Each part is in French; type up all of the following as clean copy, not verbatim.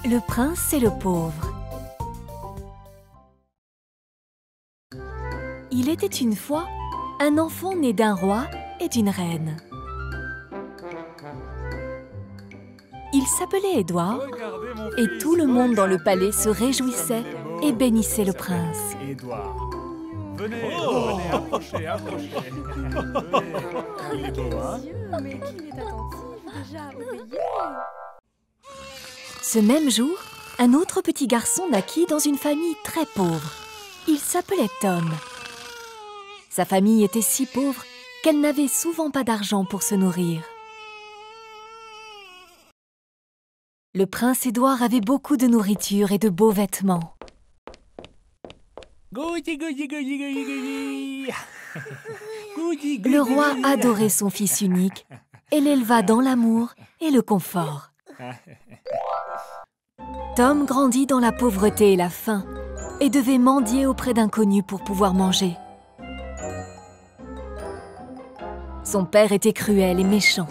Le prince et le pauvre. Il était une fois un enfant né d'un roi et d'une reine. Il s'appelait Édouard et tout le monde dans le palais se réjouissait et bénissait le prince. Édouard. Venez, venez, approchez, approchez. Venez. Il est beau, hein? Mais qu'il est attentif, déjà, réveillé. Ce même jour, un autre petit garçon naquit dans une famille très pauvre. Il s'appelait Tom. Sa famille était si pauvre qu'elle n'avait souvent pas d'argent pour se nourrir. Le prince Édouard avait beaucoup de nourriture et de beaux vêtements. Goûti, goûti, goûti, goûti, goûti. Goûti, Le goûti, roi goûti. adorait son fils unique et l'éleva dans l'amour et le confort. Tom grandit dans la pauvreté et la faim et devait mendier auprès d'inconnus pour pouvoir manger. Son père était cruel et méchant.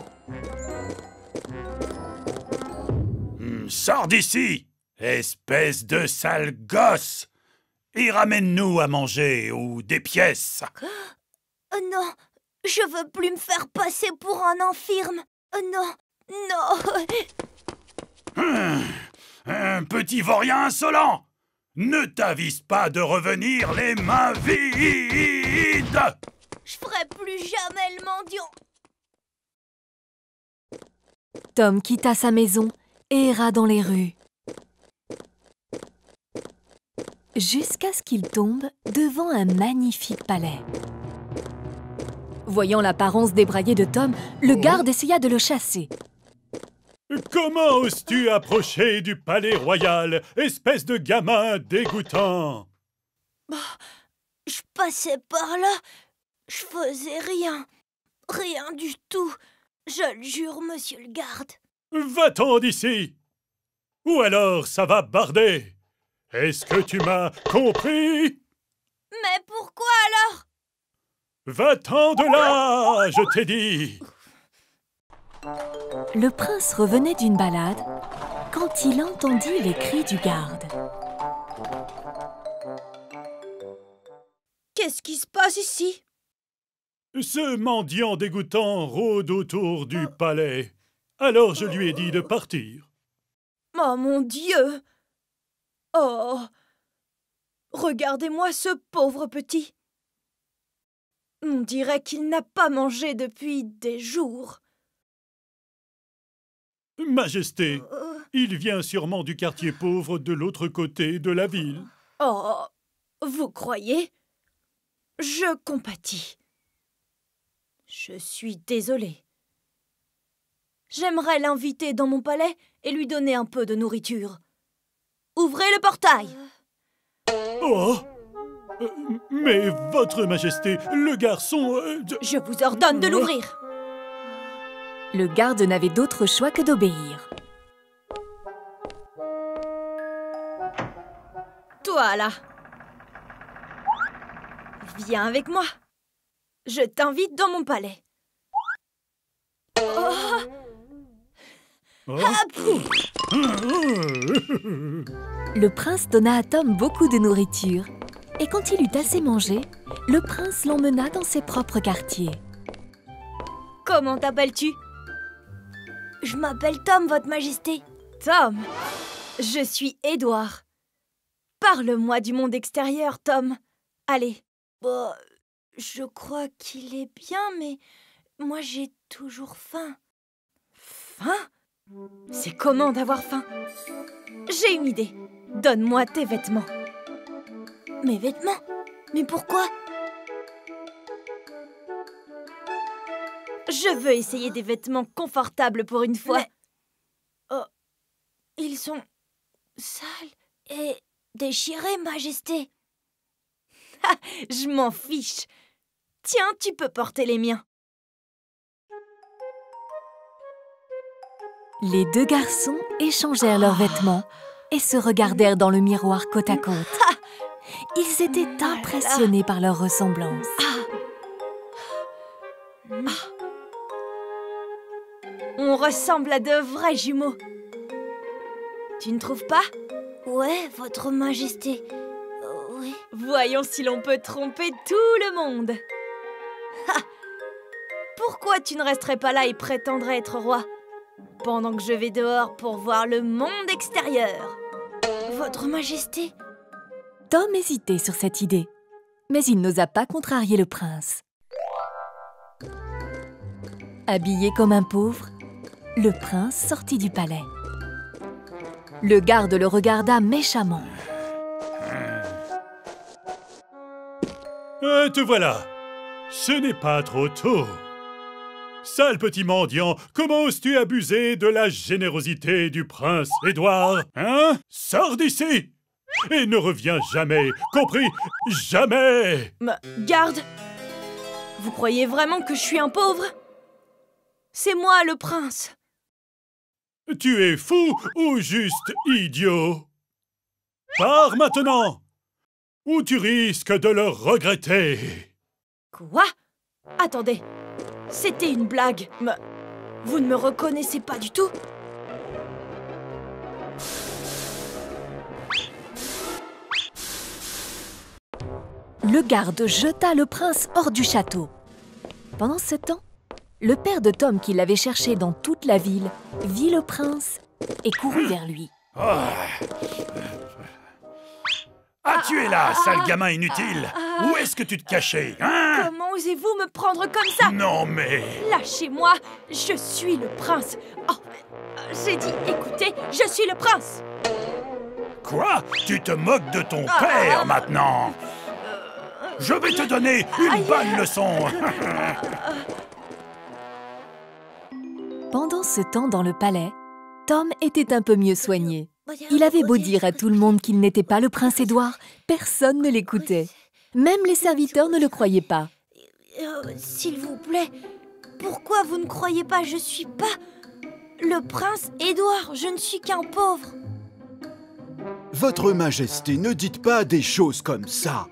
Sors d'ici, espèce de sale gosse! Et ramène-nous à manger ou des pièces. Non, je veux plus me faire passer pour un infirme. Non, non. Un petit vaurien insolent! Ne t'avise pas de revenir les mains vides! Je ferai plus jamais le mendiant. Tom quitta sa maison et erra dans les rues. Jusqu'à ce qu'il tombe devant un magnifique palais. Voyant l'apparence débraillée de Tom, le garde essaya de le chasser. Comment oses-tu approcher du palais royal, espèce de gamin dégoûtant? Je passais par là. Je faisais rien. Rien du tout. Je le jure, monsieur le garde. Va-t'en d'ici! Ou alors ça va barder! Est-ce que tu m'as compris? Mais pourquoi alors? Va-t'en de là, je t'ai dit! Le prince revenait d'une balade quand il entendit les cris du garde. Qu'est-ce qui se passe ici? Ce mendiant dégoûtant rôde autour du palais. Alors je lui ai dit de partir. Oh mon Dieu! Oh! Regardez-moi ce pauvre petit. On dirait qu'il n'a pas mangé depuis des jours. Majesté, il vient sûrement du quartier pauvre de l'autre côté de la ville. Oh! Vous croyez? Je compatis. Je suis désolée. J'aimerais l'inviter dans mon palais et lui donner un peu de nourriture. Ouvrez le portail! Oh! Mais votre majesté, le garçon... Je vous ordonne de l'ouvrir! Le garde n'avait d'autre choix que d'obéir. Toi, là! Viens avec moi. Je t'invite dans mon palais. Oh. Oh. Le prince donna à Tom beaucoup de nourriture. Et quand il eut assez mangé, le prince l'emmena dans ses propres quartiers. Comment t'appelles-tu? Je m'appelle Tom, votre majesté. Tom, je suis Édouard. Parle-moi du monde extérieur, Tom. Allez. Bah, je crois qu'il est bien, mais moi j'ai toujours faim. Faim? C'est comment d'avoir faim? J'ai une idée. Donne-moi tes vêtements. Mes vêtements? Mais pourquoi? Je veux essayer des vêtements confortables pour une fois. Mais... Oh, ils sont sales et déchirés, majesté. Je m'en fiche. Tiens, tu peux porter les miens. Les deux garçons échangèrent leurs vêtements et se regardèrent dans le miroir côte à côte. Ils étaient impressionnés par leur ressemblance. On ressemble à de vrais jumeaux. Tu ne trouves pas? Ouais, votre majesté. Oui. Voyons si l'on peut tromper tout le monde. Ha! Pourquoi tu ne resterais pas là et prétendrais être roi, pendant que je vais dehors pour voir le monde extérieur? Votre majesté? Tom hésitait sur cette idée, mais il n'osa pas contrarier le prince. Habillé comme un pauvre, le prince sortit du palais. Le garde le regarda méchamment. Te voilà. Ce n'est pas trop tôt. Sale petit mendiant, comment oses-tu abuser de la générosité du prince Édouard? Hein? Sors d'ici! Et ne reviens jamais, compris? Jamais! Garde! Vous croyez vraiment que je suis un pauvre? C'est moi le prince! Tu es fou ou juste idiot? Pars maintenant! Ou tu risques de le regretter! Quoi? Attendez, c'était une blague. Vous ne me reconnaissez pas du tout? Le garde jeta le prince hors du château. Pendant ce temps, le père de Tom, qui l'avait cherché dans toute la ville, vit le prince et courut vers lui. Ah, tu es là, sale gamin inutile! Où est-ce que tu te cachais, hein? Comment osez-vous me prendre comme ça? Non, mais... Lâchez-moi, je suis le prince. Oh, j'ai dit, écoutez, je suis le prince. Quoi? Tu te moques de ton père, maintenant? Je vais te donner une bonne leçon! Pendant ce temps dans le palais, Tom était un peu mieux soigné. Il avait beau dire à tout le monde qu'il n'était pas le prince Édouard, personne ne l'écoutait. Même les serviteurs ne le croyaient pas. S'il vous plaît, pourquoi vous ne croyez pas je suis pas le prince Édouard? Je ne suis qu'un pauvre. Votre Majesté, ne dites pas des choses comme ça.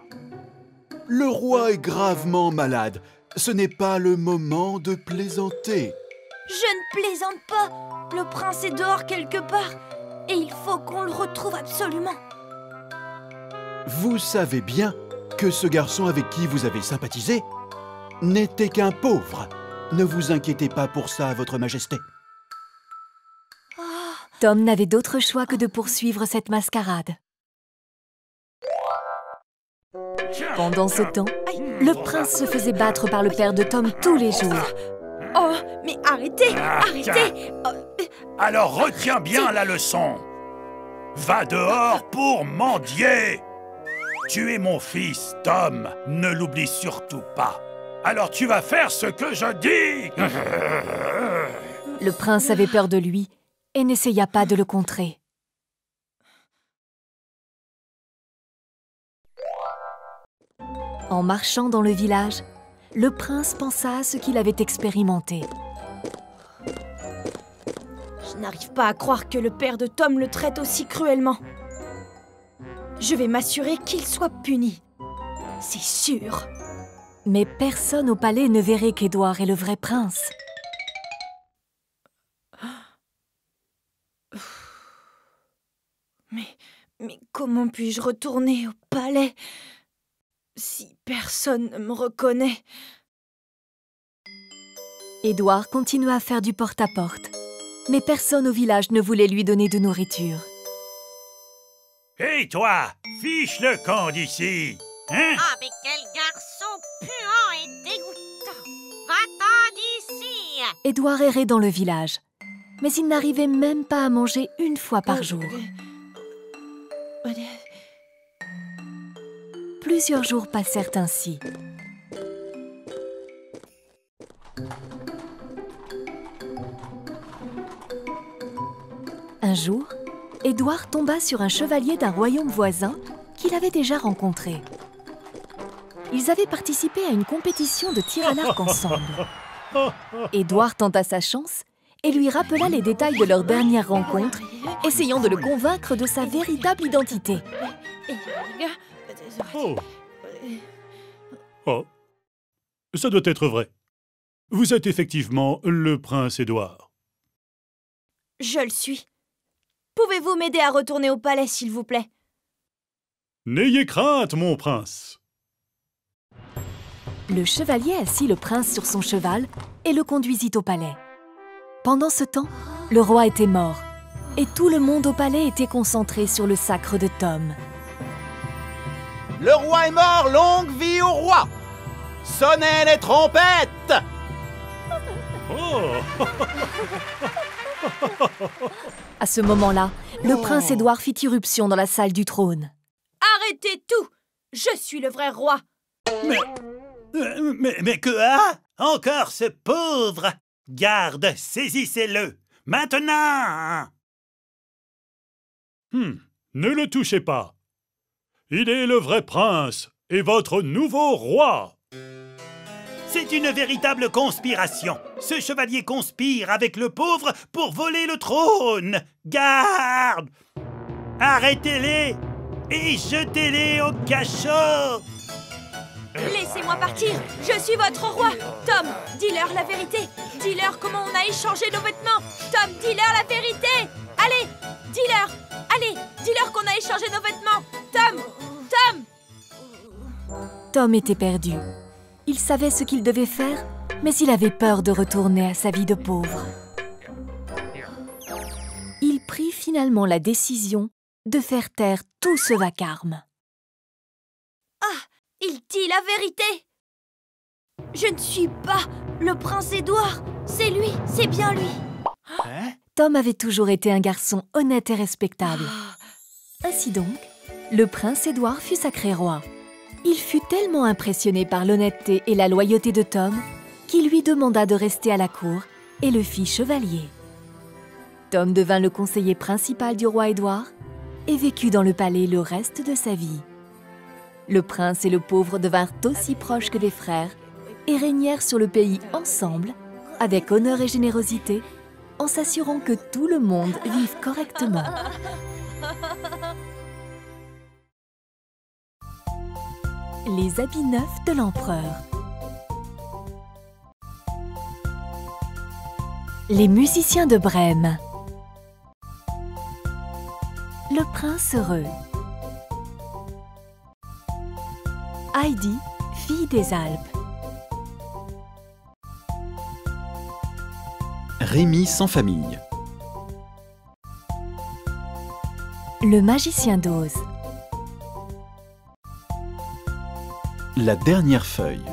Le roi est gravement malade. Ce n'est pas le moment de plaisanter. Je ne plaisante pas. Le prince est dehors quelque part. Et il faut qu'on le retrouve absolument. Vous savez bien que ce garçon avec qui vous avez sympathisé n'était qu'un pauvre. Ne vous inquiétez pas pour ça, Votre Majesté. Tom n'avait d'autre choix que de poursuivre cette mascarade. Pendant ce temps, le prince se faisait battre par le père de Tom tous les jours. Oh, mais arrêtez, arrêtez! Alors retiens bien la leçon. Va dehors pour mendier. Tu es mon fils, Tom. Ne l'oublie surtout pas. Alors tu vas faire ce que je dis. Le prince avait peur de lui et n'essaya pas de le contrer. En marchant dans le village, le prince pensa à ce qu'il avait expérimenté. Je n'arrive pas à croire que le père de Tom le traite aussi cruellement. Je vais m'assurer qu'il soit puni. C'est sûr. Mais personne au palais ne verrait qu'Édouard est le vrai prince. Mais comment puis-je retourner au palais si personne ne me reconnaît? Édouard continua à faire du porte-à-porte, mais personne au village ne voulait lui donner de nourriture. Hé, toi, fiche le camp d'ici. Hein? Ah, mais quel garçon puant et dégoûtant! Va-t'en d'ici! Édouard errait dans le village, mais il n'arrivait même pas à manger une fois par jour. Plusieurs jours passèrent ainsi. Un jour, Édouard tomba sur un chevalier d'un royaume voisin qu'il avait déjà rencontré. Ils avaient participé à une compétition de tir à l'arc ensemble. Édouard tenta sa chance et lui rappela les détails de leur dernière rencontre, essayant de le convaincre de sa véritable identité. Oh. Oh. Ça doit être vrai. Vous êtes effectivement le prince Édouard. Je le suis. Pouvez-vous m'aider à retourner au palais, s'il vous plaît? N'ayez crainte, mon prince. Le chevalier assit le prince sur son cheval et le conduisit au palais. Pendant ce temps, le roi était mort et tout le monde au palais était concentré sur le sacre de Tom. Le roi est mort, longue vie au roi! Sonnez les trompettes! Oh! À ce moment-là, le prince Édouard fit irruption dans la salle du trône. Arrêtez tout! Je suis le vrai roi! Mais quoi? Encore ce pauvre! Garde, saisissez-le! Maintenant! Ne le touchez pas. Il est le vrai prince et votre nouveau roi. C'est une véritable conspiration. Ce chevalier conspire avec le pauvre pour voler le trône. Garde! Arrêtez-les et jetez-les au cachot! Laissez-moi partir! Je suis votre roi! Tom, dis-leur la vérité! Dis-leur comment on a échangé nos vêtements! Tom, dis-leur la vérité! Allez! Dis-leur! Allez! Dis-leur qu'on a échangé nos vêtements! Tom! Tom! Tom était perdu. Il savait ce qu'il devait faire, mais il avait peur de retourner à sa vie de pauvre. Il prit finalement la décision de faire taire tout ce vacarme. Ah! Il dit la vérité! Je ne suis pas le prince Édouard! C'est lui! C'est bien lui! Tom avait toujours été un garçon honnête et respectable. Ainsi donc, le prince Édouard fut sacré roi. Il fut tellement impressionné par l'honnêteté et la loyauté de Tom qu'il lui demanda de rester à la cour et le fit chevalier. Tom devint le conseiller principal du roi Édouard et vécut dans le palais le reste de sa vie. Le prince et le pauvre devinrent aussi proches que des frères et régnèrent sur le pays ensemble, avec honneur et générosité, en s'assurant que tout le monde vive correctement. Les habits neufs de l'empereur. Les musiciens de Brême. Le prince heureux. Heidi, fille des Alpes. Rémi sans famille. Le magicien d'Oz. La dernière feuille.